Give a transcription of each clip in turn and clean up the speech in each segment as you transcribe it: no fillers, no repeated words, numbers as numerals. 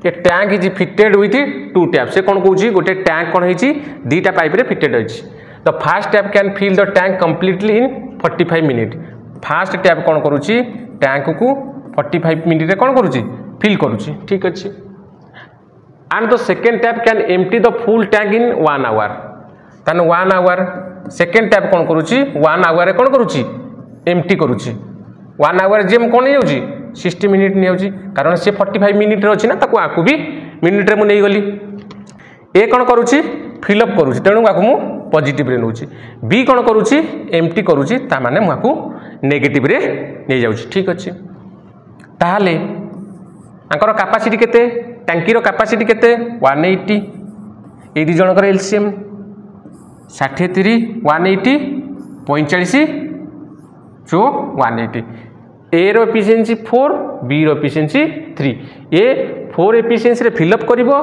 A tank is fitted with 2 tap से कौन कौन गोटे टैंक कौन होती दीटा पाइप रे फिटेड अच्छी the fast tap can fill the tank completely in 45 minute fast tap कौन करुच्ची टैंक को 45 मिनिट रे कौन करुच्ची फिल करुच्ची ठीक अच्छे and the second tap can empty the full tank in 1 hour तान 1 आवर सेकेंड टैप कौन करुच्ची 1 आवर कौन करुच्ची एम्प्टी करुच्ची 1 आवर जेम कौन नहीं 60 मिनिट नहीं कारण सी 45 मिनिट अच्छी ना ताको आकु भी मिनिट रे मुझे गली ए कौन करुच्ची फिलअप करुच्ची तेणु आकु मु पॉजिटिव रे नउची बी कौन करुच्ची एम्प्टी करुच्ची ता माने मु आकु नेगेटिव रे नहीं जाउची ठीक अच्छे ताहले आंकर कैपेसिटी केते टैंकी रो कैपेसिटी केते 180 ए दी जनकर एलसीएम 63 180 45 जो 180 ए रो एफिशिएंसी 4 बी रो एफिशिएंसी 3 ए 4 एफिशिएंसी रे फिलअप करिवो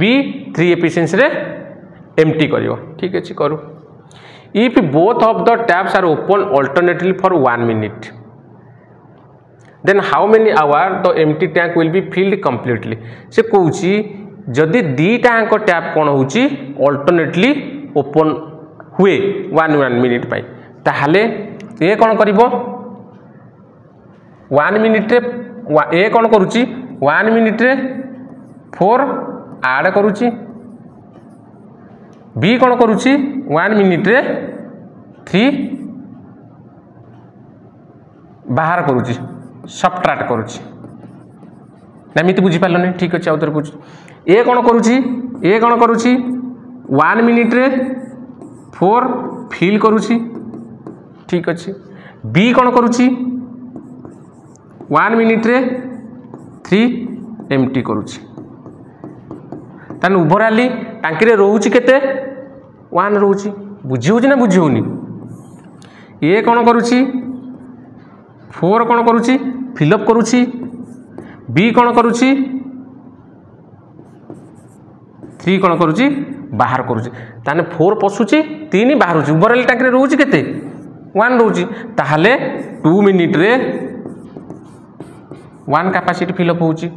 बी 3 एफिशिएंसी रे एम्प्टी करिवो ठीक अछि करू if both of the taps are open alternately for 1 minute then how many hour the empty tank will be filled completely से कहूची जदि दीटा आंक टैप कौन होची अल्टरनेटली ओपन हुए 1 मिनिट पाई ताहले ए कौन करिवो 1 मिनिट रे ए कौन करुची 1 मिनिट रे 4 ऐड करुची बी कौन करुची 1 मिनिट रे 3 बाहर करुची सबट्रैक्ट करुची नामिति बुझी पारलनी ठीक अच्छे आउतर बुझ ए कौन करुची 1 मिनिट रे 4 फिल करुची ठीक अच्छे बी कौन करुची 1 मिनिट रे 3 एम्प्टी करुची तान ओवरऑली टांकी रे रोहुची केते 1 रोहुची बुझी होची ना बुझी होनी ए कौन करुची 4 कौन करुची फिलअप करुची बी कौन करुची 3 कौन करुची बाहर करुची ताने 4 पशुची 3 बाहर होची ओवरऑल टांकी रे रोहुची केते 1 रोहुची ताहले 2 मिनिट रे 1 कैपेसिटी फिलअप होची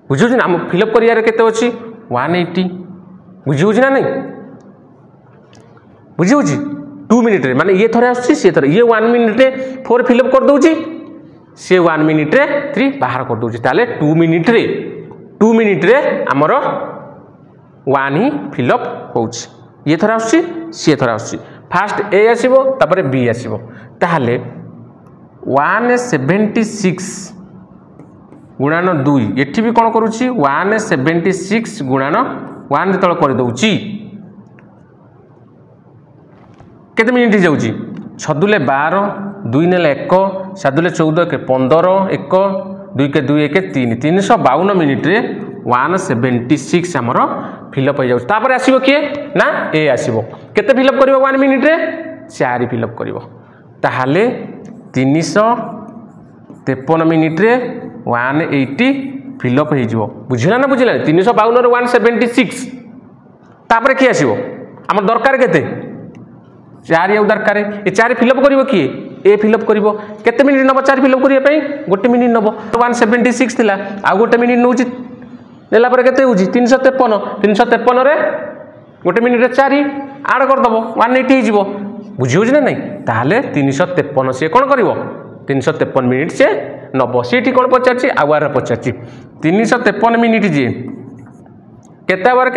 बुझी ना फिलअप करियारे केते अछि 180 बुझी होची ना नहीं बुझी होची 2 मिनिट रे माने ये थरे आछि से थरे ये 1 मिनिट रे 4 फिलअप कर दोची से 1 मिनिट रे 3 बाहर कर दोची ताले 2 मिनिट रे हमर 1 ही फिलअप होची ये थरे आछि से थरे आछि फास्ट ए आसीबो तापर बी आसीबो ताहले 176 गुणान 2 एठी भी कौन करुची 176 गुणान 1 तळ कर दउची केते मिनिट जाउची 6 दुले 12 2 नेले 1 7 दुले 14 के 15 1 2 के 2 1 3 352 मिनिट रे 176 हमर फिलअप हो जाउची तापर आसीबो के ना ए आसीबो केते फिलअप करिवो 1 मिनिट रे 4 फिलअप करिवो ताहाले 353 मिनिट रे 180 फिलअप हो जिवो बुझिला ना बुझिला 352 रे 176 तापर के आसीबो हमर दरकार केते 4 या दरकार ए 4 फिलअप करिवो की ए फिलअप करिवो केते मिनिट नबो 4 फिलअप करिया पई गोटे मिनिट नबो 176 थिला आ गोटे मिनिट नउची नेला पर केते होउची 353 रे गोटे मिनिट रे 4 ऐड कर दबो 180 जिवो बुझी होउची ना नहीं ताहले 353 से कोन करिवो 353 मिनिट से नब सीठी कौन पचार आवर पचार 353 मिनिट जी केते आवर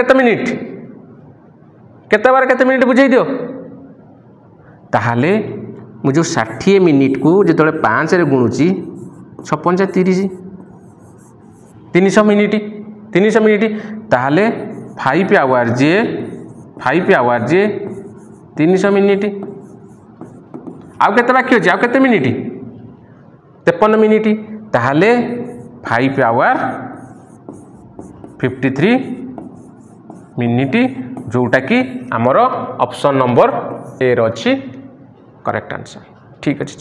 केते मिनिट बुझे दियो ताहले मु जो 60 मिनिट को जो 5 रे गुणुची 56 30 300 मिनिट ताहले 5 आवर जे 300 मिनिट आउ केते बाकी अछि आउ केते मिनिट 53 मिनिट ताहले 5 आवर 53 मिनिट जोटा कि आमर ऑप्शन नंबर ए रो अछि करेक्ट आंसर ठीक अछि।